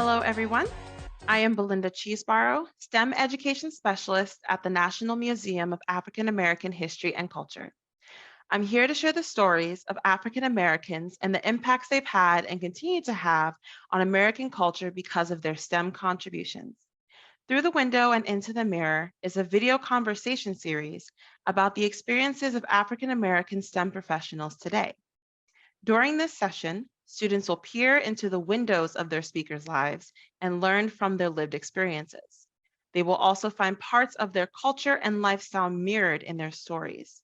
Hello, everyone. I am Belinda Cheeseborough, STEM Education Specialist at the National Museum of African American History and Culture. I'm here to share the stories of African Americans and the impacts they've had and continue to have on American culture because of their STEM contributions. Through the Window and Into the Mirror is a video conversation series about the experiences of African American STEM professionals today. During this session, students will peer into the windows of their speakers' lives and learn from their lived experiences. They will also find parts of their culture and lifestyle mirrored in their stories.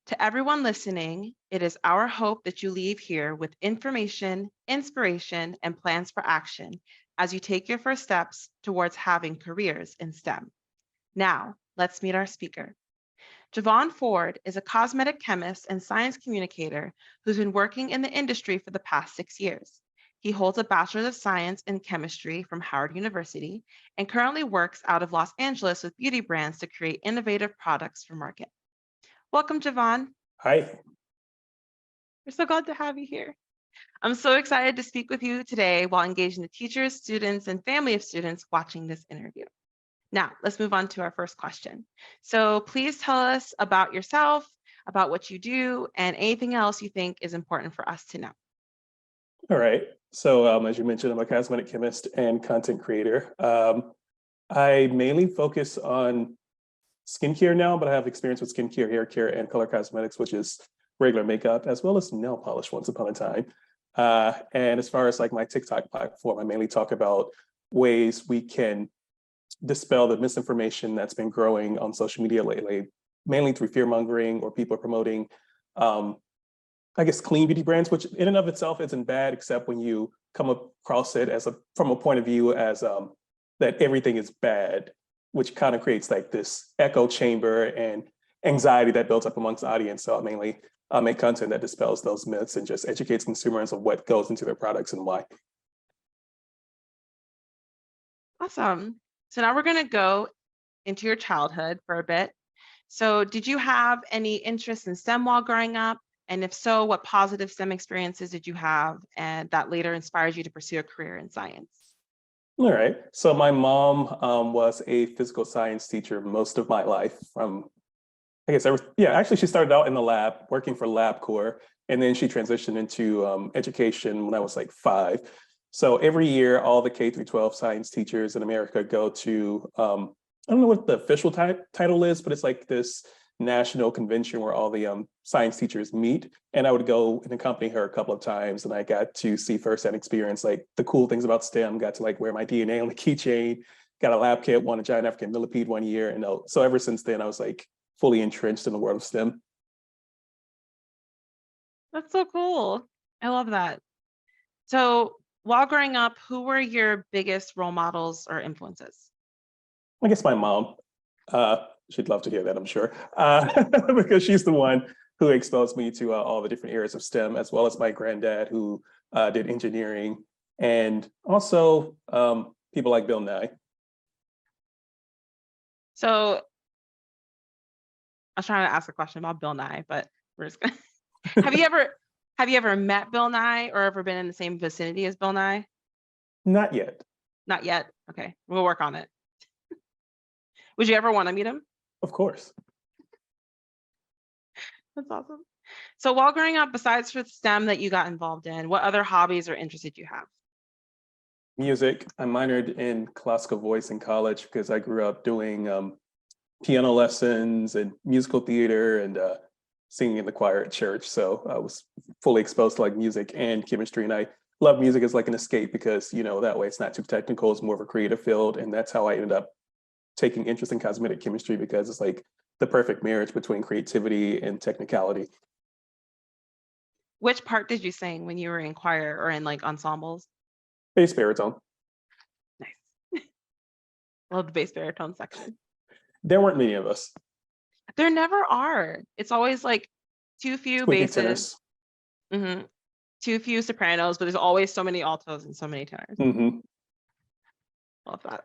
To everyone listening, it is our hope that you leave here with information, inspiration, and plans for action as you take your first steps towards having careers in STEM. Now, let's meet our speaker. Javon Ford is a cosmetic chemist and science communicator who's been working in the industry for the past 6 years. He holds a Bachelor of Science in chemistry from Howard University and currently works out of Los Angeles with beauty brands to create innovative products for market. Welcome, Javon. Hi. We're so glad to have you here. I'm so excited to speak with you today while engaging the teachers, students, and family of students watching this interview. Now, let's move on to our first question. So please tell us about yourself, about what you do, and anything else you think is important for us to know. All right. So as you mentioned, I'm a cosmetic chemist and content creator. I mainly focus on skincare now, but I have experience with skincare, hair care, and color cosmetics, which is regular makeup, as well as nail polish once upon a time. And as far as like my TikTok platform, I mainly talk about ways we can dispel the misinformation that's been growing on social media lately, mainly through fear mongering or people promoting, I guess, clean beauty brands, which in and of itself isn't bad, except when you come across it from a point of view as that everything is bad, which kind of creates like this echo chamber and anxiety that builds up amongst the audience. So I mainly make content that dispels those myths and just educates consumers of what goes into their products and why. Awesome. So now we're going to go into your childhood for a bit. So did you have any interest in STEM while growing up? And if so, what positive STEM experiences did you have and that later inspired you to pursue a career in science? All right. So my mom was a physical science teacher most of my life from, I guess, actually she started out in the lab working for LabCorp, and then she transitioned into education when I was like 5. So every year, all the K through 12 science teachers in America go to, I don't know what the official title is, but it's like this national convention where all the science teachers meet. And I would go and accompany her a couple of times. And I got to see firsthand experience like the cool things about STEM, got to like wear my DNA on the keychain, got a lab kit, won a giant African millipede one year. And so ever since then, I was like fully entrenched in the world of STEM. That's so cool. I love that. So while growing up, who were your biggest role models or influences? I guess my mom, she'd love to hear that, I'm sure, because she's the one who exposed me to all the different areas of STEM, as well as my granddad who did engineering, and also people like Bill Nye. So I was trying to ask a question about Bill Nye, but we're just gonna have you ever met Bill Nye or ever been in the same vicinity as Bill Nye? Not yet. Not yet. Okay, we'll work on it. Would you ever want to meet him? Of course. That's awesome. So while growing up, besides for STEM that you got involved in, what other hobbies or interests did you have? Music. I minored in classical voice in college because I grew up doing piano lessons and musical theater and singing in the choir at church. So I was fully exposed to like music and chemistry. And I love music as like an escape because, that way it's not too technical. It's more of a creative field. And that's how I ended up taking interest in cosmetic chemistry because it's like the perfect marriage between creativity and technicality. Which part did you sing when you were in choir or in like ensembles? Bass baritone. Nice. Love the bass baritone section. There weren't many of us. There never are. It's always like too few Squeaky basses, tenors. too few sopranos, but there's always so many altos and so many tenors. Love that.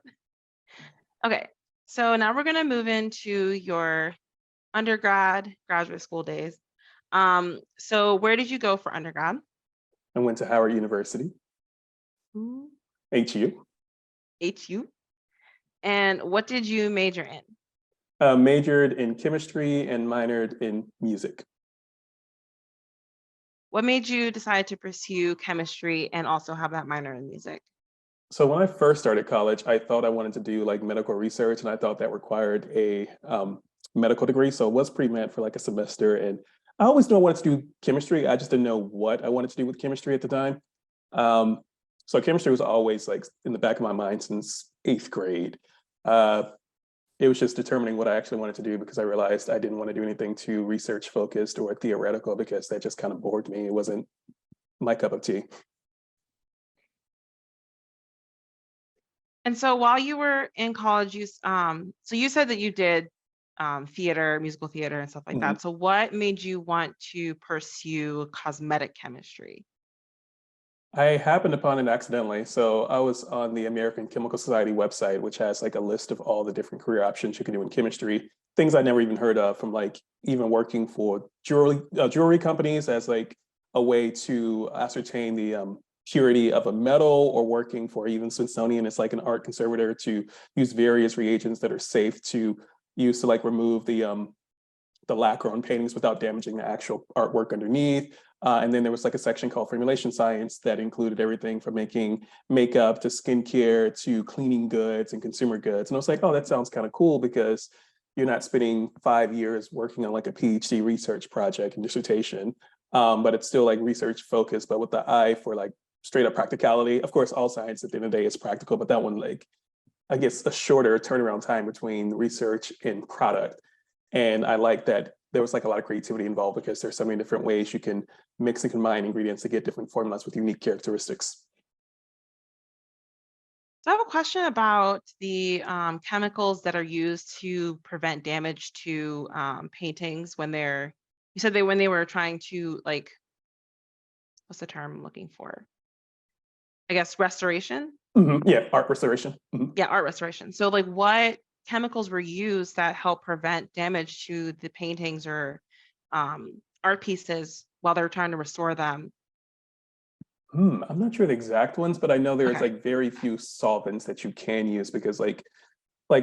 Okay, so now we're gonna move into your graduate school days. So where did you go for undergrad? I went to Howard University. Ooh. HU. HU. And what did you major in? Majored in chemistry and minored in music. What made you decide to pursue chemistry and also have that minor in music? So when I first started college, I thought I wanted to do like medical research, and I thought that required a medical degree. So it was pre-med for like a semester, and I always knew I wanted to do chemistry. I just didn't know what I wanted to do with chemistry at the time. Um, so chemistry was always like in the back of my mind since eighth grade. Uh, it was just determining what I actually wanted to do because I realized I didn't want to do anything too research focused or theoretical because that just kind of bored me. It wasn't my cup of tea. And so while you were in college, so you said that you did theater, musical theater, and stuff like Mhm. that. So what made you want to pursue cosmetic chemistry? I happened upon it accidentally. So I was on the American Chemical Society website, which has like a list of all the different career options you can do in chemistry, things I never even heard of, from like even working for jewelry companies as like a way to ascertain the purity of a metal, or working for even Smithsonian as like an art conservator to use various reagents that are safe to use to like remove the lacquer on paintings without damaging the actual artwork underneath. And then there was like a section called formulation science that included everything from making makeup to skincare to cleaning goods and consumer goods. And I was like, oh, that sounds kind of cool because you're not spending 5 years working on like a PhD research project and dissertation, but it's still like research focused, but with the eye for like straight up practicality. Of course, all science at the end of the day is practical, but that one, like, I guess a shorter turnaround time between research and product. And I like that there was like a lot of creativity involved because there's so many different ways you can mix and combine ingredients to get different formulas with unique characteristics. So I have a question about the chemicals that are used to prevent damage to paintings when you said when they were trying to like, what's the term I'm looking for? I guess restoration. Yeah, art restoration. Yeah, art restoration. So like what chemicals were used that help prevent damage to the paintings or art pieces while they're trying to restore them? I'm not sure the exact ones, but I know there's Okay. like very few solvents that you can use because like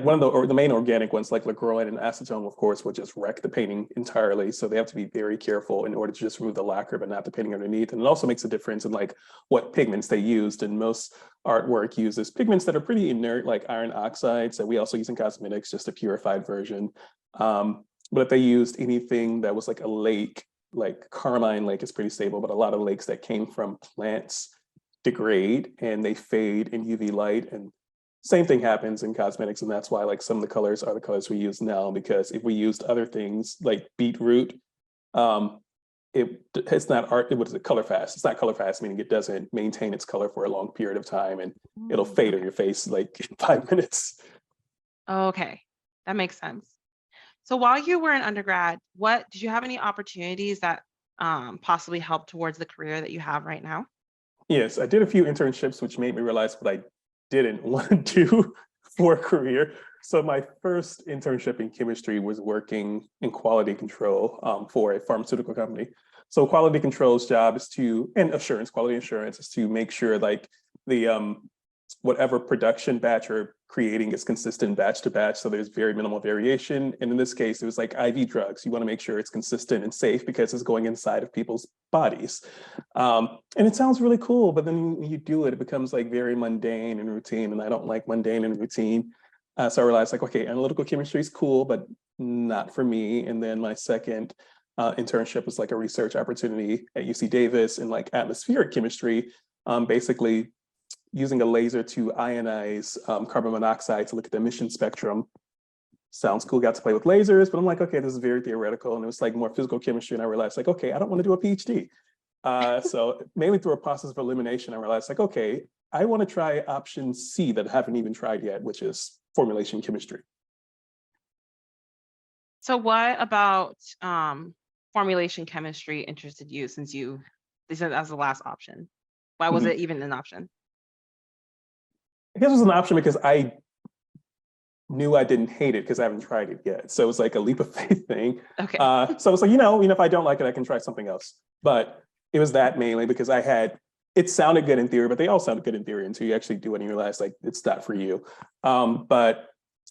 one of the main organic ones, like Lacroix and acetone, of course, will just wreck the painting entirely. So they have to be very careful in order to just remove the lacquer, but not the painting underneath. And it also makes a difference in like what pigments they used. And most artwork uses pigments that are pretty inert, like iron oxides that we also use in cosmetics, just a purified version. But if they used anything that was like a lake, like Carmine Lake is pretty stable, but a lot of lakes that came from plants degrade and they fade in UV light, and same thing happens in cosmetics, and that's why like some of the colors are the colors we use now. Because if we used other things like beetroot, um, it's not art. What is it? Color fast. It's not color fast, meaning it doesn't maintain its color for a long period of time, and it'll fade on Okay. your face like in 5 minutes. Okay. That makes sense. So while you were in undergrad, what did you have any opportunities that possibly helped towards the career that you have right now? Yes, I did a few internships, which made me realize what I didn't want to do for a career. So my first internship in chemistry was working in quality control for a pharmaceutical company. So quality control's job is to, and assurance, quality assurance is to make sure like the whatever production batch you're creating is consistent batch to batch. So there's very minimal variation. And in this case, it was like IV drugs. You want to make sure it's consistent and safe because it's going inside of people's bodies. And it sounds really cool, but then when you do it, it becomes like very mundane and routine. And I don't like mundane and routine. So I realized like, okay, analytical chemistry is cool, but not for me. And then my second internship was like a research opportunity at UC Davis in like atmospheric chemistry, basically using a laser to ionize carbon monoxide to look at the emission spectrum. Sounds cool, got to play with lasers, but I'm like, okay, this is very theoretical. And it was like more physical chemistry. And I realized like, okay, I don't want to do a PhD. So mainly through a process of elimination, I realized like, okay, I want to try option C that I haven't even tried yet, which is formulation chemistry. So what about formulation chemistry interested you since they said that was the last option? Why was Mhm. it even an option? I guess it was an option because I knew I didn't hate it because I haven't tried it yet. So it was like a leap of faith thing. Okay. So I was like, if I don't like it, I can try something else. But it was that mainly because I had it sounded good in theory, but they all sounded good in theory until you actually do it and you realize like it's not for you. But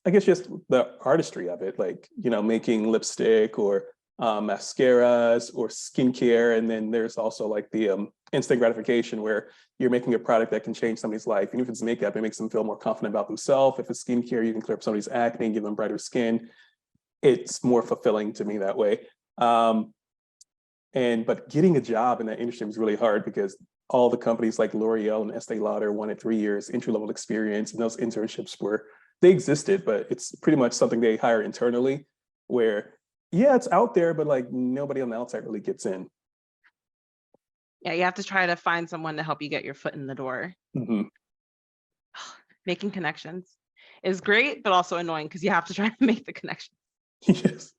I guess just the artistry of it, like, you know, making lipstick or mascaras or skincare. And then there's also like the instant gratification where you're making a product that can change somebody's life. And if it's makeup, it makes them feel more confident about themselves. If it's skincare, you can clear up somebody's acne and give them brighter skin. It's more fulfilling to me that way. But getting a job in that industry was really hard because all the companies like L'Oreal and Estee Lauder wanted 3 years entry level experience, and those internships they existed, but it's pretty much something they hire internally. Where yeah, it's out there, but like nobody on the outside really gets in. Yeah, you have to try to find someone to help you get your foot in the door. Mm-hmm. Making connections is great, but also annoying because you have to try to make the connection. Yes.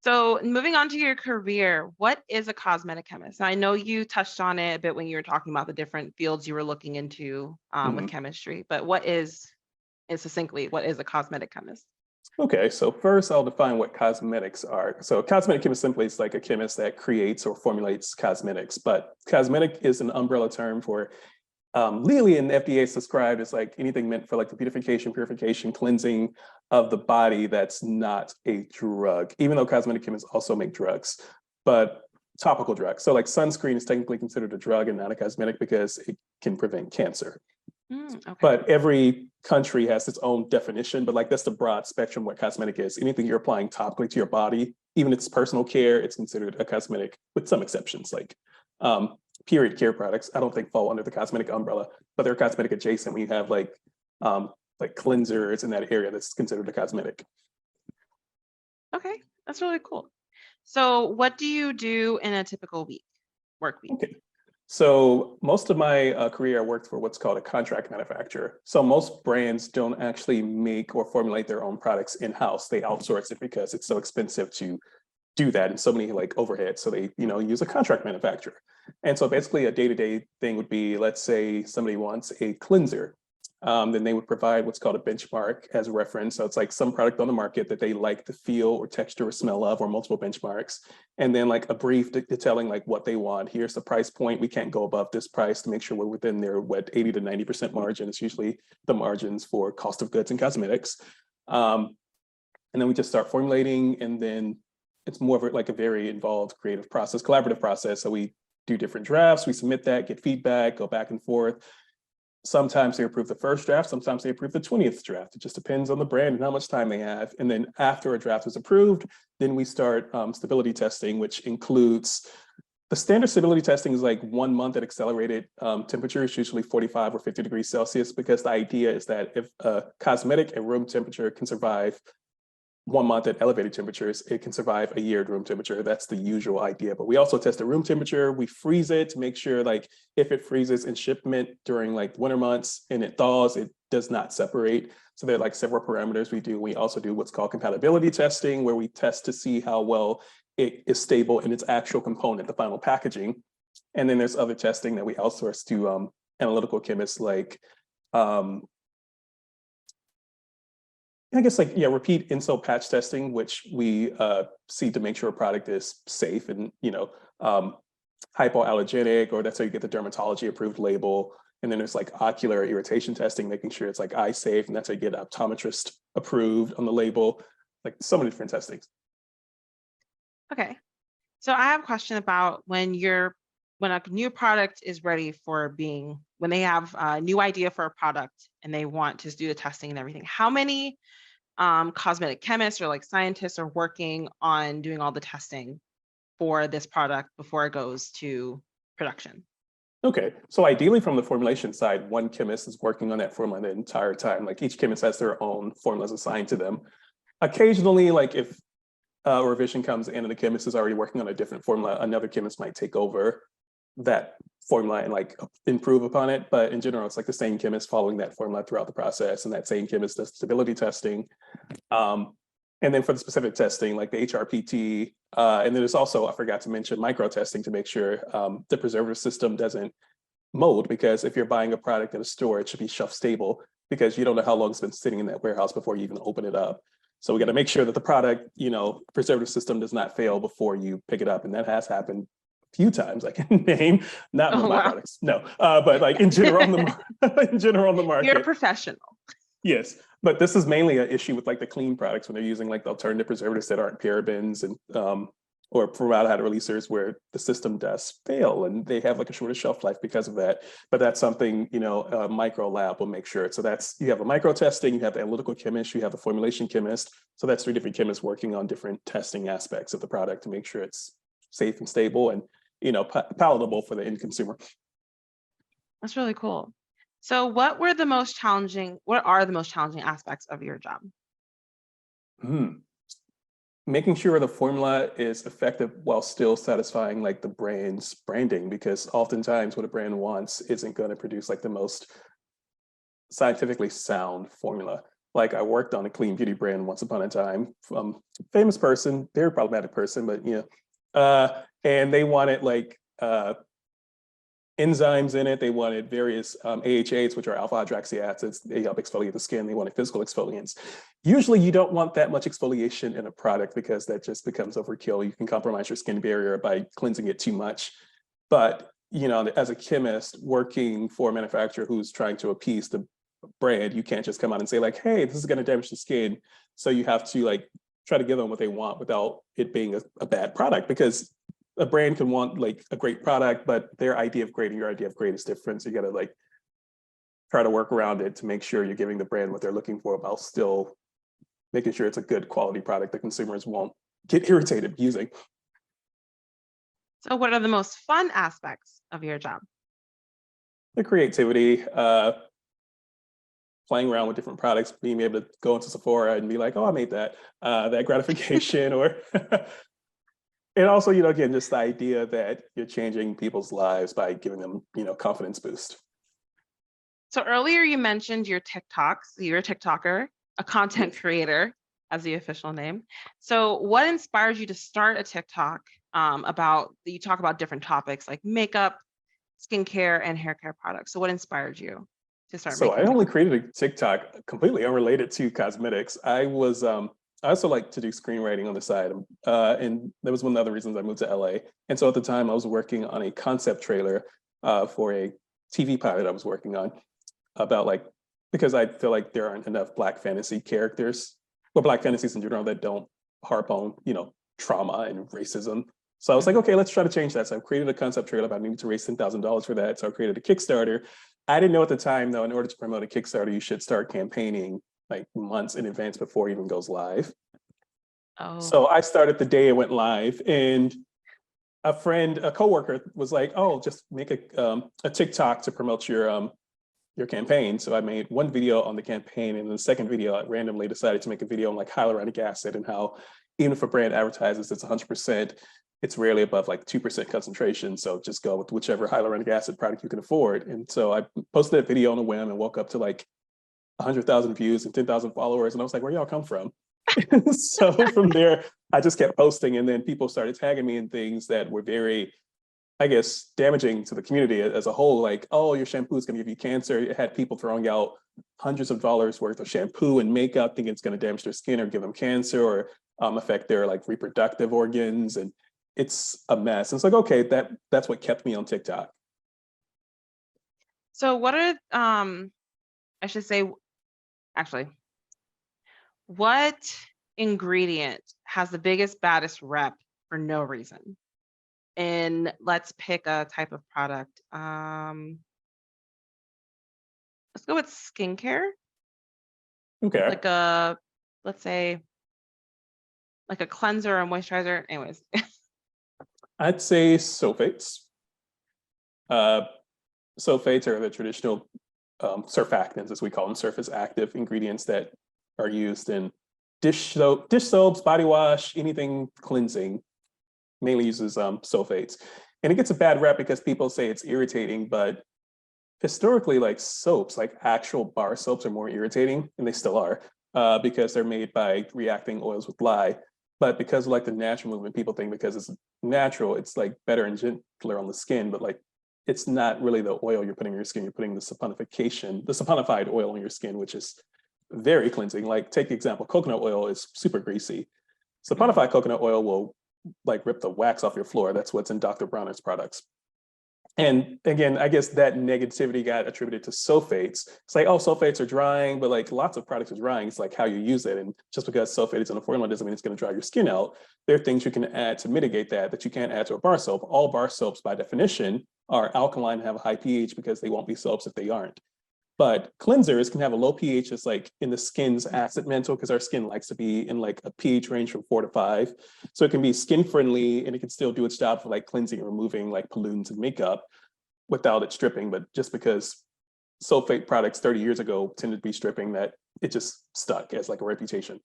So moving on to your career, what is a cosmetic chemist? Now, I know you touched on it a bit when you were talking about the different fields you were looking into with chemistry, but succinctly, what is a cosmetic chemist? Okay, so first I'll define what cosmetics are. So a cosmetic chemist simply is like a chemist that creates or formulates cosmetics, but cosmetic is an umbrella term for legally in FDA is described as like anything meant for like the beautification, purification, cleansing of the body that's not a drug, even though cosmetic chemists also make drugs, but topical drugs. So like sunscreen is technically considered a drug and not a cosmetic because it can prevent cancer. Okay. But every country has its own definition, but like that's the broad spectrum what cosmetic is. Anything you're applying topically to your body, even if it's personal care, it's considered a cosmetic with some exceptions. Like period care products, I don't think fall under the cosmetic umbrella, but they're cosmetic adjacent when you have like cleansers in that area that's considered a cosmetic. Okay, that's really cool. So what do you do in a typical work week? Okay. So most of my career, I worked for what's called a contract manufacturer. So most brands don't actually make or formulate their own products in-house. They outsource it because it's so expensive to do that and so many like overheads. So they, you know, use a contract manufacturer. And so basically a day-to-day thing would be, let's say somebody wants a cleanser. Then they would provide what's called a benchmark as a reference. So it's like some product on the market that they like the feel or texture or smell of, or multiple benchmarks. And then like a brief detailing like what they want. Here's the price point. We can't go above this price to make sure we're within their 80 to 90% margin. It's usually the margins for cost of goods and cosmetics. And then we just start formulating, and then it's more of like a very involved creative process, collaborative process. So we do different drafts, we submit that, get feedback, go back and forth. Sometimes they approve the first draft, sometimes they approve the 20th draft. It just depends on the brand and how much time they have. And then after a draft is approved, then we start stability testing, which includes the standard stability testing is like 1 month at accelerated temperatures, usually 45 or 50 degrees Celsius, because the idea is that if a cosmetic at room temperature can survive 1 month at elevated temperatures, it can survive a year at room temperature. That's the usual idea. But we also test at room temperature. We freeze it to make sure like if it freezes in shipment during like winter months and it thaws, it does not separate. So there are like several parameters we do. We also do what's called compatibility testing, where we test to see how well it is stable in its actual component, the final packaging. And then there's other testing that we outsource to analytical chemists like I guess like, yeah, repeat insole patch testing, which we see to make sure a product is safe and, you know, hypoallergenic, or that's how you get the dermatology approved label. And then there's like ocular irritation testing, making sure it's like eye safe. And that's how you get optometrist approved on the label, like so many different testings. Okay. So I have a question about when a new product is ready for when they have a new idea for a product and they want to do the testing and everything, how many cosmetic chemists or like scientists are working on doing all the testing for this product before it goes to production? Okay, so ideally from the formulation side, one chemist is working on that formula the entire time. Like each chemist has their own formulas assigned to them. Occasionally, like if a revision comes in and the chemist is already working on a different formula, another chemist might take over that formula and like improve upon it. But in general, it's like the same chemist following that formula throughout the process, and that same chemist does stability testing. And then for the specific testing, like the HRPT, and then there's also, I forgot to mention, micro testing to make sure the preservative system doesn't mold, because if you're buying a product at a store, it should be shelf stable because you don't know how long it's been sitting in that warehouse before you even open it up. So we got to make sure that the product, you know, preservative system does not fail before you pick it up. And that has happened few times I can name, not one Oh, of my wow. products, no, but like in general on the in general on the You're a market. professional. Yes, but this is mainly an issue with like the clean products when they're using like the alternative preservatives that aren't parabens and or formaldehyde releasers where the system does fail and they have like a shorter shelf life because of that. But that's something, you know, a micro lab will make sure. So that's, you have a micro testing, you have the analytical chemist, you have the formulation chemist. So that's three different chemists working on different testing aspects of the product to make sure it's safe and stable and, you know, palatable for the end consumer. That's really cool. So what are the most challenging aspects of your job? Hmm. Making sure the formula is effective while still satisfying like the brand's branding, because oftentimes what a brand wants isn't going to produce like the most scientifically sound formula. Like I worked on a clean beauty brand once upon a time, famous person, very problematic person, but you know, and they wanted like enzymes in it. They wanted various AHAs, which are alpha hydroxy acids. They help exfoliate the skin. They wanted physical exfoliants. Usually you don't want that much exfoliation in a product because that just becomes overkill. You can compromise your skin barrier by cleansing it too much. But, you know, as a chemist working for a manufacturer who's trying to appease the brand, you can't just come out and say like, hey, this is going to damage the skin. So you have to like try to give them what they want without it being a bad product, because a brand can want like a great product, but their idea of great and your idea of great is different. So you got to like try to work around it to make sure you're giving the brand what they're looking for while still making sure it's a good quality product that consumers won't get irritated using. So what are the most fun aspects of your job? The creativity, playing around with different products, being able to go into Sephora and be like, oh, I made that, that gratification, or and also, you know, again, just the idea that you're changing people's lives by giving them, you know, confidence boost. So earlier you mentioned your TikToks. You're a TikToker, a content Yes. creator as the official name. So what inspires you to start a TikTok about, you talk about different topics like makeup, skincare, and hair care products. So what inspired you to start So I making only TikTok? created a TikTok completely unrelated to cosmetics. I also like to do screenwriting on the side. And that was one of the other reasons I moved to LA. And so at the time I was working on a concept trailer for a TV pilot I was working on about like, because I feel like there aren't enough Black fantasy characters or Black fantasies in general that don't harp on, you know, trauma and racism. So I was like, Mhm. okay, let's try to change that. So I created a concept trailer, but I needed to raise $10,000 for that. So I created a Kickstarter. I didn't know at the time, though, in order to promote a Kickstarter, you should start campaigning like months in advance before it even goes live. Oh, So I started the day it went live, and a coworker was like, "Oh, just make a TikTok to promote your campaign." So I made one video on the campaign, and the second video, I randomly decided to make a video on like hyaluronic acid and how even if a brand advertises it's 100%, it's rarely above like 2% concentration. So just go with whichever hyaluronic acid product you can afford. And so I posted that video on a whim and woke up to like 100,000 views and 10,000 followers. And I was like, where y'all come from? So from there, I just kept posting, and then people started tagging me in things that were very, I guess, damaging to the community as a whole. Like, oh, your shampoo is going to give you cancer. It had people throwing out hundreds of dollars worth of shampoo and makeup, thinking it's going to damage their skin or give them cancer or affect their like reproductive organs, and it's a mess. And it's like, okay, that's what kept me on TikTok. so what are I should say actually, what ingredient has the biggest, baddest rep for no reason? And let's pick a type of product. Let's go with skincare, Okay, like a, let's say, like a cleanser or moisturizer. Anyways, I'd say sulfates. Uh, Sulfates are the traditional surfactants, as we call them, surface active ingredients that are used in dish soaps, body wash, anything cleansing. Mainly uses sulfates, and it gets a bad rep because people say it's irritating. But historically, like soaps, like actual bar soaps, are more irritating, and they still are because they're made by reacting oils with lye. But because of like the natural movement, people think because it's natural, it's like better and gentler on the skin. But like it's not really the oil you're putting in your skin. You're putting the saponified oil on your skin, which is very cleansing. Like take the example, coconut oil is super greasy. mhm. Saponified coconut oil will like rip the wax off your floor. That's what's in Dr. Bronner's products. And again, I guess that negativity got attributed to sulfates. It's like, oh, sulfates are drying, but like lots of products are drying. It's like how you use it. And just because sulfate is in a formula doesn't mean it's going to dry your skin out. There are things you can add to mitigate that you can't add to a bar soap. All bar soaps, by definition, are alkaline and have a high pH because they won't be soaps if they aren't. But cleansers can have a low pH, just like in the skin's acid mantle, because our skin likes to be in like a pH range from 4 to 5. So it can be skin friendly and it can still do its job for like cleansing and removing like pollutants and makeup without it stripping. But just because sulfate products 30 years ago tended to be stripping, that it just stuck as like a reputation.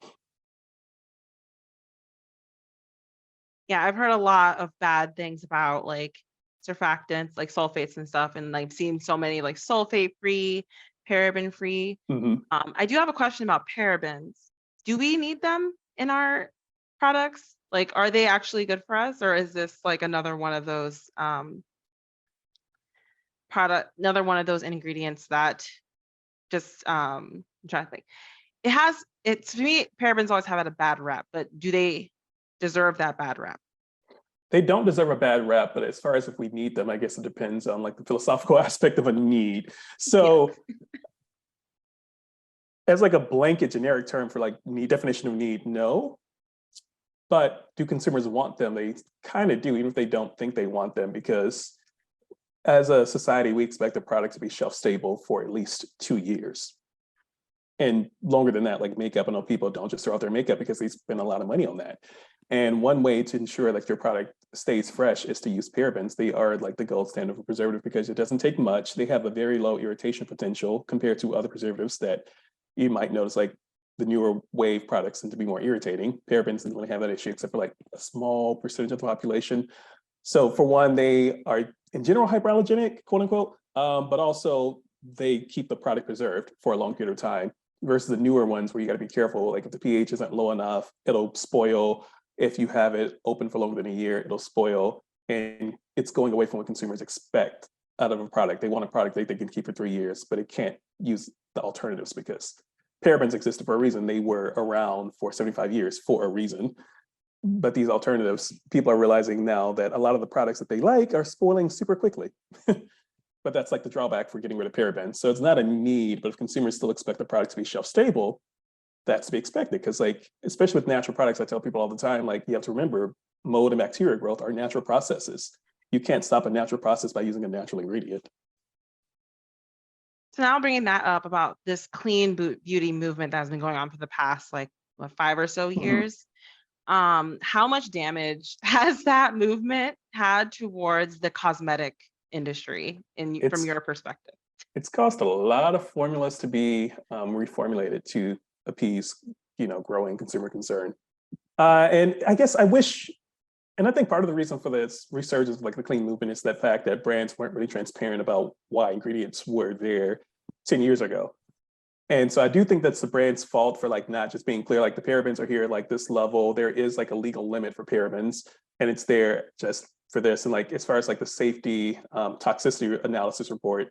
Yeah, I've heard a lot of bad things about like surfactants, like sulfates and stuff, and like seeing so many like sulfate free, paraben free. Mm-hmm. I do have a question about parabens. Do we need them in our products? Like, are they actually good for us, or is this like another one of those another one of those ingredients that just I'm trying to think. It's to me, parabens always have had a bad rap, but do they deserve that bad rap? They don't deserve a bad rap, but as far as if we need them, I guess it depends on like the philosophical aspect of a need. So as like a blanket generic term for like need, definition of need, no. But do consumers want them? They kind of do, even if they don't think they want them, because as a society, we expect the product to be shelf stable for at least 2 years. And longer than that, like makeup, I know people don't just throw out their makeup because they spend a lot of money on that. And one way to ensure like your product stays fresh is to use parabens. They are like the gold standard for preservative because it doesn't take much. They have a very low irritation potential compared to other preservatives that you might notice, like the newer wave products tend to be more irritating. Parabens didn't really have that issue except for like a small percentage of the population. So for one, they are in general hyperallergenic, quote unquote, but also they keep the product preserved for a long period of time versus the newer ones where you got to be careful. Like if the pH isn't low enough, it'll spoil. If you have it open for longer than a year, it'll spoil. And it's going away from what consumers expect out of a product. They want a product they can keep for 3 years, but it can't use the alternatives because parabens existed for a reason. They were around for 75 years for a reason. But these alternatives, people are realizing now that a lot of the products that they like are spoiling super quickly. But that's like the drawback for getting rid of parabens. So it's not a need, but if consumers still expect the product to be shelf stable, that's to be expected. Because like, especially with natural products, I tell people all the time, like you have to remember mold and bacteria growth are natural processes. You can't stop a natural process by using a natural ingredient. So now bringing that up about this clean beauty movement that has been going on for the past like 5 or so Mhm. years. How much damage has that movement had towards the cosmetic industry from It's your perspective? it's caused a lot of formulas to be reformulated to appease, growing consumer concern. And I guess I wish, and I think part of the reason for this resurgence of like the clean movement is that fact that brands weren't really transparent about why ingredients were there 10 years ago. And so I do think that's the brand's fault for like not just being clear, like the parabens are here at like this level. There is like a legal limit for parabens, and it's there just for this. And like as far as like the safety toxicity analysis report,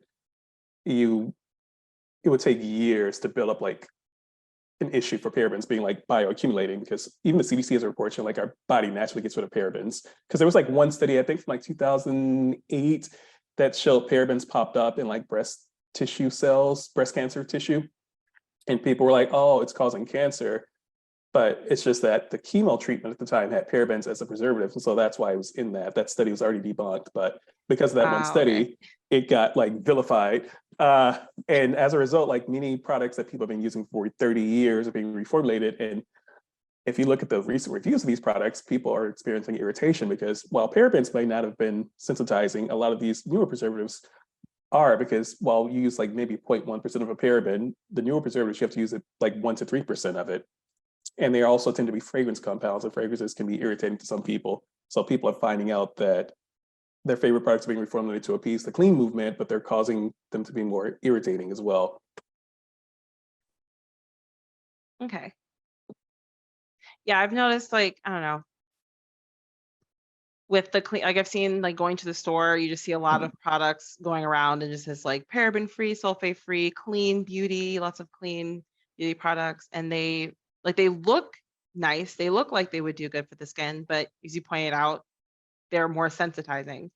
it would take years to build up like an issue for parabens being like bioaccumulating, because even the CDC has a report showing like our body naturally gets rid of parabens. Because there was like one study, I think from like 2008, that showed parabens popped up in like breast tissue cells, breast cancer tissue. And people were like, oh, it's causing cancer. But it's just that the chemo treatment at the time had parabens as a preservative. And so that's why it was in that. That study was already debunked. But because of that one Okay. study, it got like vilified. And as a result, like many products that people have been using for 30 years are being reformulated. And if you look at the recent reviews of these products, people are experiencing irritation because while parabens may not have been sensitizing, a lot of these newer preservatives are, because while you use like maybe 0.1% of a paraben, the newer preservatives, you have to use it like 1 to 3% of it. And they also tend to be fragrance compounds, and fragrances can be irritating to some people. So people are finding out that their favorite products are being reformulated to appease the clean movement, but they're causing them to be more irritating as well. Okay. Yeah, I've noticed like, I don't know, with the clean, like I've seen like going to the store, you just see a lot of products going around and just says like paraben free, sulfate free, clean beauty, lots of clean beauty products. And they look nice. They look like they would do good for the skin, but as you pointed out, they're more sensitizing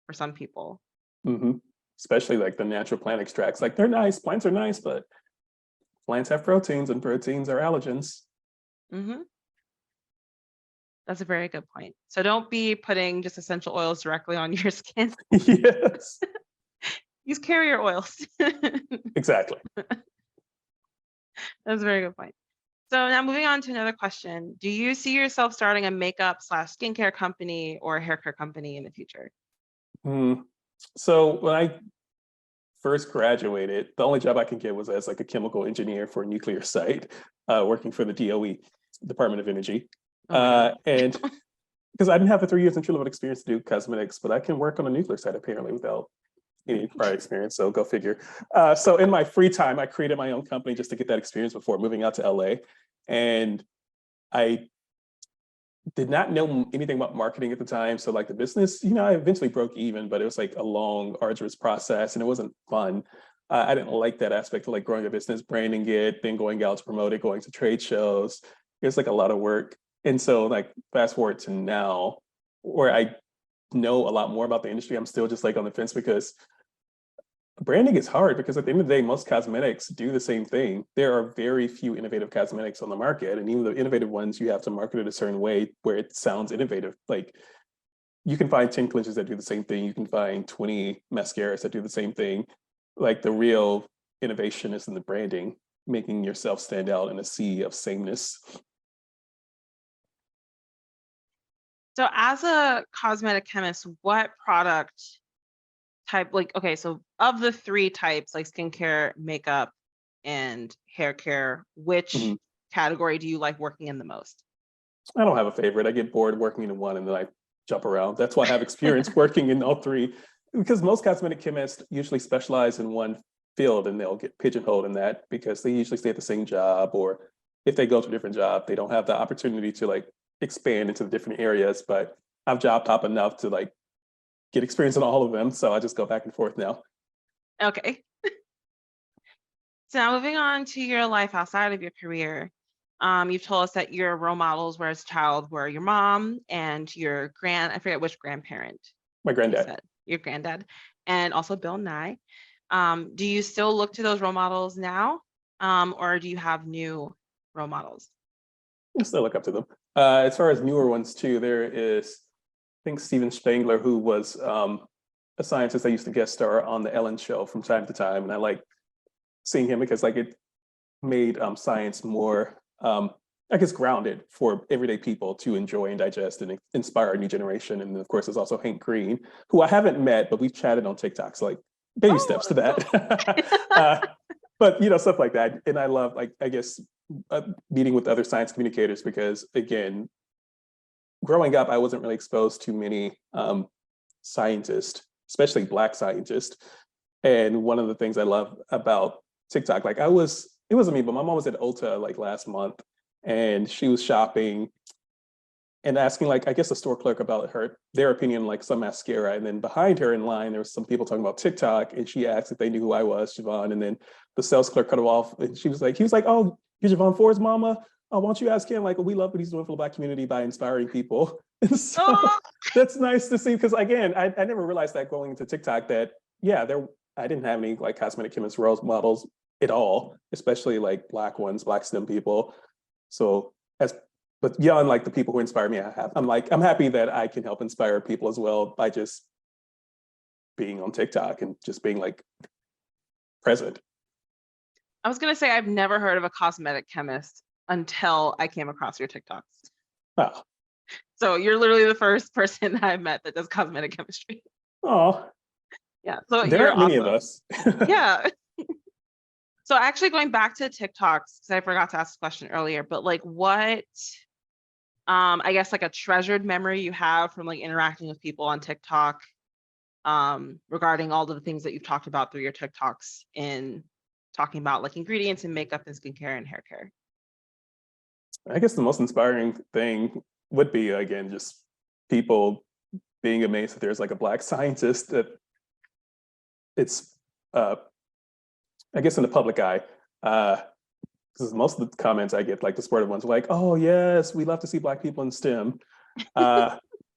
for some people. Hmm. Especially like the natural plant extracts. Like they're nice, plants are nice, but plants have proteins and proteins are allergens. Hmm. That's a very good point. So don't be putting just essential oils directly on your skin. Yes, Use carrier oils. exactly. That's a very good point. So now moving on to another question. Do you see yourself starting a makeup slash skincare company or hair care company in the future? Mm. So when I first graduated, the only job I could get was as like a chemical engineer for a nuclear site, working for the DOE, Department of Energy. Oh my God. And because I didn't have the 3 years entry level experience to do cosmetics, but I can work on a nuclear site apparently without any prior experience. So go figure. So in my free time, I created my own company just to get that experience before moving out to LA. And I did not know anything about marketing at the time. So like the business, I eventually broke even, but it was like a long, arduous process and it wasn't fun. I didn't like that aspect of like growing a business, branding it, then going out to promote it, going to trade shows. It was like a lot of work. And so like fast forward to now where I know a lot more about the industry, I'm still just like on the fence because branding is hard because at the end of the day, most cosmetics do the same thing. There are very few innovative cosmetics on the market, and even the innovative ones, you have to market it a certain way where it sounds innovative. Like you can find 10 cleansers that do the same thing. You can find 20 mascaras that do the same thing. Like the real innovation is in the branding, making yourself stand out in a sea of sameness. So as a cosmetic chemist, what product type, like, okay, so of the three types, like skincare, makeup, and hair care, which Mhm. category do you like working in the most? I don't have a favorite. I get bored working in one and then I jump around. That's why I have experience working in all three, because most cosmetic chemists usually specialize in one field and they'll get pigeonholed in that because they usually stay at the same job, or if they go to a different job, they don't have the opportunity to like expand into the different areas. But I've job top enough to like get experience in all of them. So I just go back and forth now. Okay. So now moving on to your life outside of your career. You've told us that your role models were as a child were your mom and your I forget which grandparent My you granddad. said, your granddad, and also Bill Nye. Do you still look to those role models now? Or do you have new role models? I still look up to them. As far as newer ones too, there is, I think Steven Spangler, who was a scientist that used to guest star on the Ellen Show from time to time, and I like seeing him because like it made science more, I guess, grounded for everyday people to enjoy and digest and inspire a new generation. And of course, there's also Hank Green, who I haven't met, but we've chatted on TikTok. So like baby Oh, steps to that's cool. that. But stuff like that. And I love like I guess meeting with other science communicators because again, growing up, I wasn't really exposed to many scientists, especially Black scientists. And one of the things I love about TikTok, like it wasn't me, but my mom was at Ulta like last month and she was shopping and asking like, I guess the store clerk about their opinion, like some mascara. And then behind her in line, there was some people talking about TikTok and she asked if they knew who I was, Javon. And then the sales clerk cut her off and he was like, oh, you're Javon Ford's mama. Oh, why don't you ask him? Like, well, we love what he's doing for the Black community by inspiring people. And so Oh, that's nice to see because again, I never realized that going into TikTok that yeah, I didn't have any like cosmetic chemist role models at all, especially like Black ones, Black STEM people. So as but yeah, unlike the people who inspire me, I'm happy that I can help inspire people as well by just being on TikTok and just being like present. I was gonna say I've never heard of a cosmetic chemist until I came across your TikToks. Oh, So you're literally the first person that I've met that does cosmetic chemistry. oh, Yeah, so there you're aren't many of awesome. us. Yeah. So actually going back to TikToks, because I forgot to ask this question earlier, but like what I guess like a treasured memory you have from like interacting with people on TikTok regarding all of the things that you've talked about through your TikToks in talking about like ingredients and makeup and skincare and hair care. I guess the most inspiring thing would be again just people being amazed that there's like a Black scientist that it's I guess in the public eye. Uh, because most of the comments I get, like the supportive ones, are like, "Oh yes, we love to see Black people in STEM." Uh,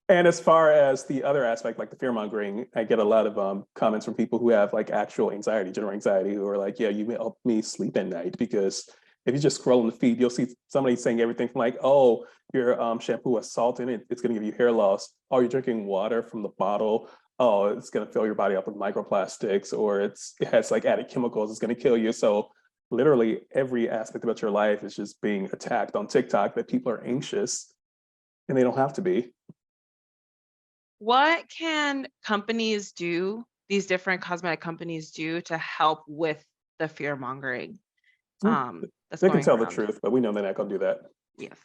and as far as the other aspect, like the fear mongering, I get a lot of comments from people who have like actual anxiety, general anxiety, who are like, "Yeah, you help me sleep at night," because if you just scroll in the feed, you'll see somebody saying everything from like, "Oh, your shampoo has salt in it; it's going to give you hair loss." "Oh, you're drinking water from the bottle. Oh, it's going to fill your body up with microplastics," or it has like added chemicals. It's going to kill you. So literally every aspect about your life is just being attacked on TikTok that people are anxious and they don't have to be. What can companies do, these different cosmetic companies do to help with the fear mongering Mm, that's They can going tell the around? truth, but we know they're not going to do that Yes.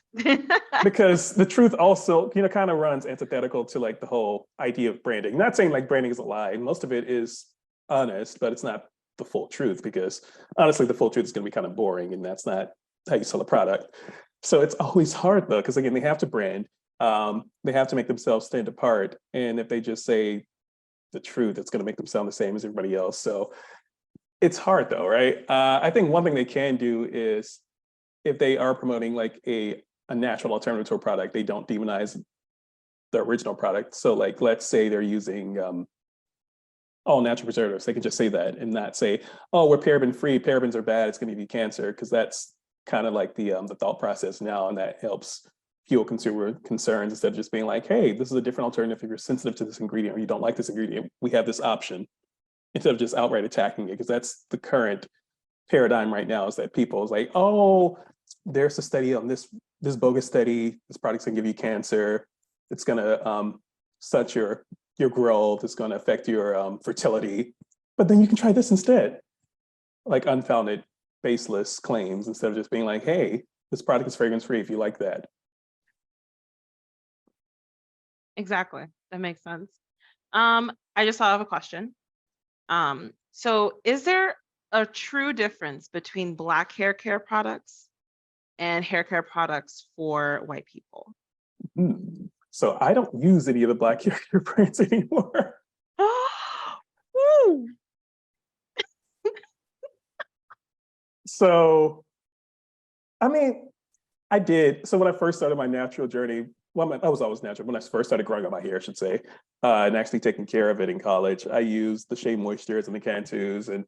because the truth also, kind of runs antithetical to like the whole idea of branding. Not saying like branding is a lie. Most of it is honest, but it's not the full truth because honestly, the full truth is going to be kind of boring, and that's not how you sell a product. So it's always hard though, because again, they have to brand. They have to make themselves stand apart, and if they just say the truth, it's going to make them sound the same as everybody else. So it's hard though, right? I think one thing they can do is if they are promoting like a natural alternative to a product, they don't demonize the original product. So like, let's say they're using all natural preservatives, they can just say that and not say, "Oh, we're paraben free. Parabens are bad. It's going to give you cancer," because that's kind of like the thought process now, and that helps fuel consumer concerns instead of just being like, "Hey, this is a different alternative. If you're sensitive to this ingredient or you don't like this ingredient, we have this option," instead of just outright attacking it, because that's the current paradigm right now, is that people is like, "Oh, there's a study on this bogus study. This product's gonna give you cancer. It's gonna such your growth. It's gonna affect your fertility. But then you can try this instead." Like unfounded, baseless claims instead of just being like, "Hey, this product is fragrance free if you like that." Exactly. That makes sense. I just thought of a question. So is there a true difference between Black hair care products and hair care products for white people? So I don't use any of the Black hair brands anymore. Woo! So I mean, I did. So when I first started my natural journey, well, I was always natural. When I first started growing out my hair, I should say, and actually taking care of it in college, I used the Shea Moistures and the Cantus, and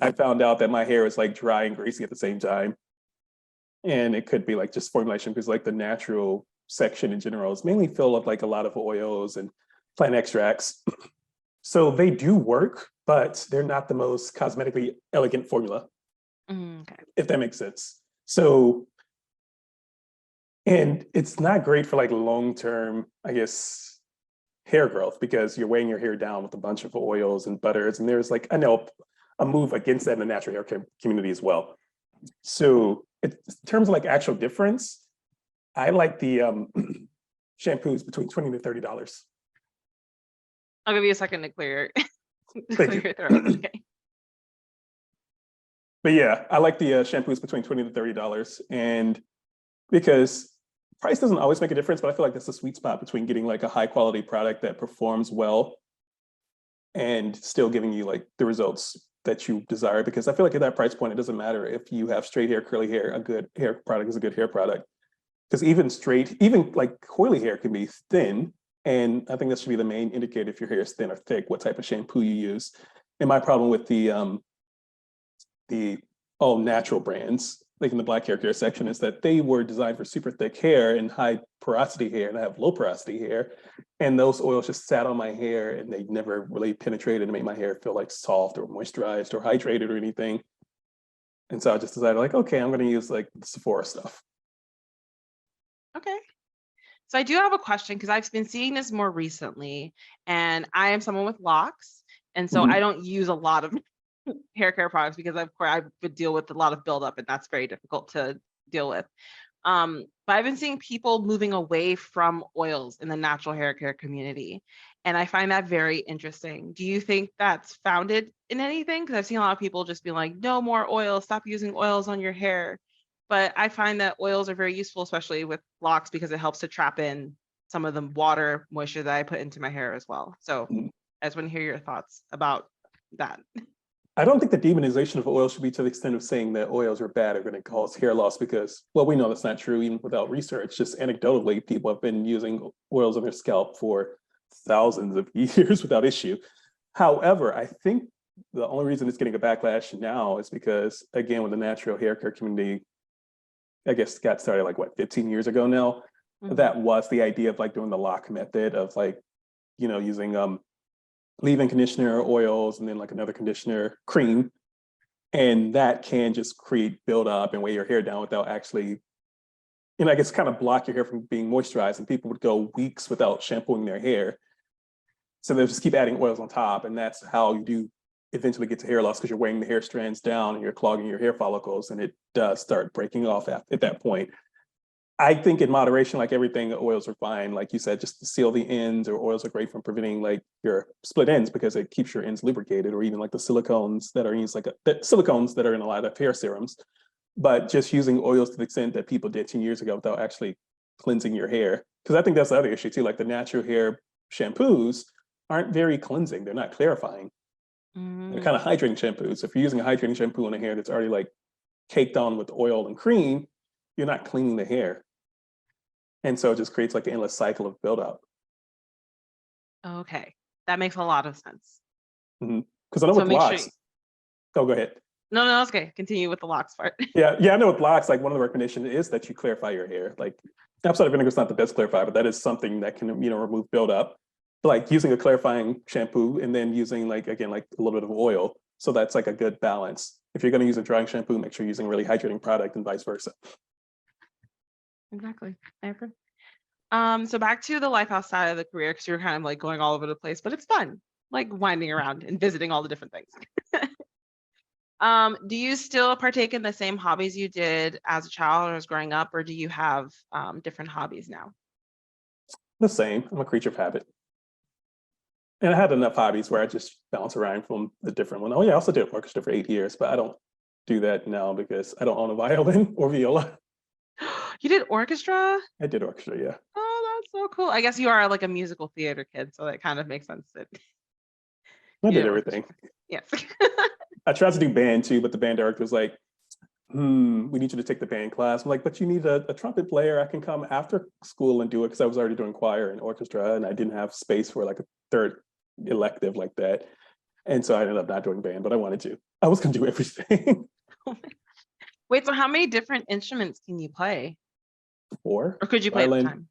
I found out that my hair was like dry and greasy at the same time. And it could be like just formulation, because like the natural section in general is mainly filled with like a lot of oils and plant extracts. So they do work, but they're not the most cosmetically elegant formula, Okay. if that makes sense. So and it's not great for like long-term, I guess, hair growth, because you're weighing your hair down with a bunch of oils and butters. And there's like, I know, a move against that in the natural hair care community as well. So in terms of like actual difference, I like the shampoos between $20 to $30. I'll give you a second to clear to Thank clear you. your throat. Okay. But yeah, I like the shampoos between $20 to $30, and because price doesn't always make a difference, but I feel like that's the sweet spot between getting like a high quality product that performs well and still giving you like the results that you desire. Because I feel like at that price point, it doesn't matter if you have straight hair, curly hair, a good hair product is a good hair product. Because even like coily hair can be thin. And I think that should be the main indicator if your hair is thin or thick, what type of shampoo you use. And my problem with the all natural brands, like in the Black hair care section, is that they were designed for super thick hair and high porosity hair, and I have low porosity hair. And those oils just sat on my hair and they never really penetrated and made my hair feel like soft or moisturized or hydrated or anything. And so I just decided, like, okay, I'm going to use like the Sephora stuff. Okay. So I do have a question because I've been seeing this more recently, and I am someone with locks, and so I Mhm. don't use a lot of hair care products because of course I would deal with a lot of buildup, and that's very difficult to deal with. But I've been seeing people moving away from oils in the natural hair care community, and I find that very interesting. Do you think that's founded in anything? Because I've seen a lot of people just be like, no more oils, stop using oils on your hair. But I find that oils are very useful, especially with locks, because it helps to trap in some of the water moisture that I put into my hair as well. So Mhm. I just want to hear your thoughts about that. I don't think the demonization of oil should be to the extent of saying that oils are bad or going to cause hair loss because, well, we know that's not true even without research. Just anecdotally, people have been using oils on their scalp for thousands of years without issue. However, I think the only reason it's getting a backlash now is because, again, when the natural hair care community, I guess, got started like what, 15 years ago now, that was the idea of like doing the lock method of like, using leave-in conditioner oils and then like another conditioner cream. And that can just create buildup and weigh your hair down without actually, I guess kind of block your hair from being moisturized. And people would go weeks without shampooing their hair. So they'll just keep adding oils on top. And that's how you do eventually get to hair loss because you're weighing the hair strands down and you're clogging your hair follicles and it does start breaking off at that point. I think in moderation, like everything, oils are fine. Like you said, just to seal the ends, or oils are great for preventing like your split ends because it keeps your ends lubricated, or even like the silicones that are used, like the silicones that are in a lot of hair serums. But just using oils to the extent that people did 10 years ago without actually cleansing your hair. Because I think that's the other issue too. Like the natural hair shampoos aren't very cleansing. They're not clarifying. They're kind of hydrating shampoos. If you're using a hydrating shampoo on a hair that's already like caked on with oil and cream, you're not cleaning the hair. And so it just creates like an endless cycle of buildup. Okay, that makes a lot of sense. Because I know So with make sure. locks, oh, go ahead. No, that's okay. Continue with the locks part. Yeah, I know with locks, like one of the recommendations is that you clarify your hair. Like apple cider vinegar is not the best clarifier, but that is something that can, remove buildup. Like using a clarifying shampoo and then using like, again, like a little bit of oil. So that's like a good balance. If you're going to use a drying shampoo, make sure you're using a really hydrating product and vice versa. Exactly. I agree. So back to the life outside of the career, because you're kind of like going all over the place, but it's fun, like winding around and visiting all the different things. Do you still partake in the same hobbies you did as a child or as growing up, or do you have different hobbies now? The same. I'm a creature of habit. And I had enough hobbies where I just bounce around from the different one. Oh yeah, I also did orchestra for 8 years, but I don't do that now because I don't own a violin or viola. You did orchestra? I did orchestra, yeah. Oh, that's so cool. I guess you are like a musical theater kid, so that kind of makes sense that I you did did everything. orchestra. Yes. I tried to do band too, but the band director was like, we need you to take the band class. I'm like, but you need a trumpet player. I can come after school and do it because I was already doing choir and orchestra and I didn't have space for like a third elective like that. And so I ended up not doing band, but I wanted to. I was going to do everything. Wait, so how many different instruments can you play? 4. Or could you play at the time?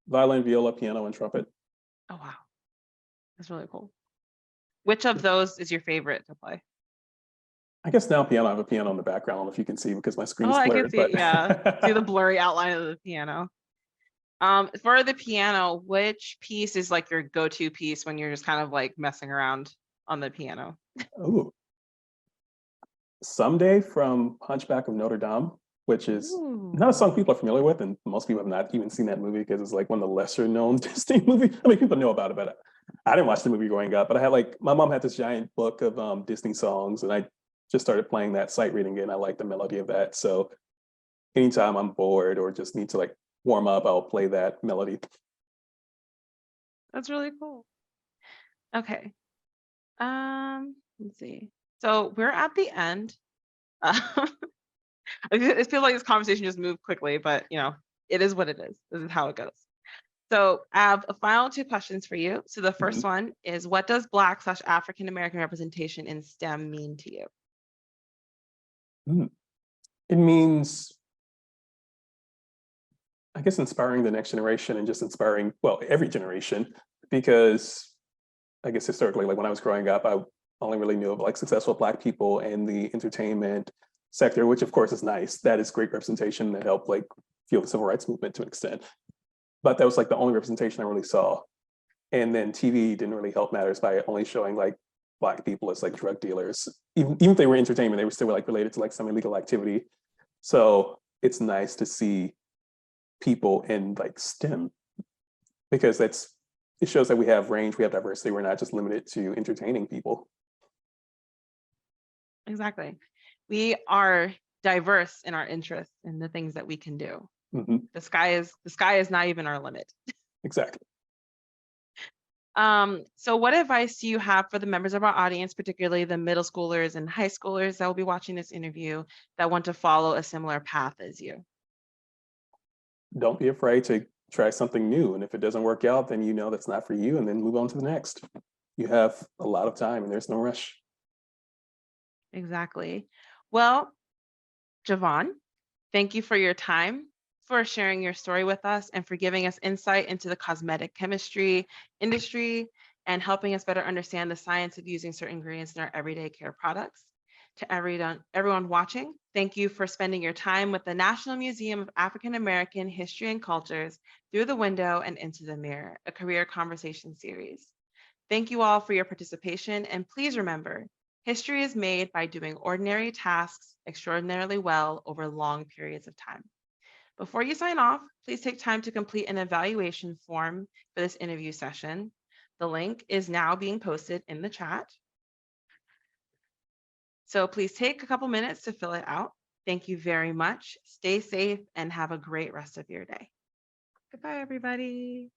Violin, viola, piano, and trumpet. Oh, wow. That's really cool. Which of those is your favorite to play? I guess now piano, I have a piano in the background. I don't know if you can see because my screen Oh, is I can blurred, see it. but Yeah. See the blurry outline of the piano. For the piano, which piece is like your go-to piece when you're just kind of like messing around on the piano? Ooh. Someday from Hunchback of Notre Dame, which is not a Ooh. song people are familiar with, and most people have not even seen that movie because it's like one of the lesser known Disney movies. I mean, people know about it, but I didn't watch the movie growing up. But I had like my mom had this giant book of Disney songs, and I just started playing that, sight reading it, and I like the melody of that. So anytime I'm bored or just need to like warm up, I'll play that melody. That's really cool. Okay. Let's see. So we're at the end. It feels like this conversation just moved quickly, but it is what it is. This is how it goes. So I have a final 2 questions for you. So the first one is, what does Black/African American representation in STEM mean to you? It means, I guess, inspiring the next generation and just inspiring, well, every generation, because I guess historically, like when I was growing up, I only really knew of like successful Black people in the entertainment sector, which of course is nice. That is great representation that helped like fuel the civil rights movement to an extent. But that was like the only representation I really saw. And then TV didn't really help matters by only showing like Black people as like drug dealers. Even if they were entertainment, they were still like related to like some illegal activity. So it's nice to see people in like STEM because it shows that we have range, we have diversity. We're not just limited to entertaining people. Exactly. We are diverse in our interests and the things that we can do. The sky is not even our limit. Exactly. So what advice do you have for the members of our audience, particularly the middle schoolers and high schoolers that will be watching this interview that want to follow a similar path as you? Don't be afraid to try something new. And if it doesn't work out, then you know that's not for you, and then move on to the next. You have a lot of time and there's no rush. Exactly. Well, Javon, thank you for your time, for sharing your story with us, and for giving us insight into the cosmetic chemistry industry and helping us better understand the science of using certain ingredients in our everyday care products. To everyone watching, thank you for spending your time with the National Museum of African American History and Cultures Through the Window and Into the Mirror, a career conversation series. Thank you all for your participation, and please remember, history is made by doing ordinary tasks extraordinarily well over long periods of time. Before you sign off, please take time to complete an evaluation form for this interview session. The link is now being posted in the chat. So please take a couple minutes to fill it out. Thank you very much. Stay safe and have a great rest of your day. Goodbye, everybody.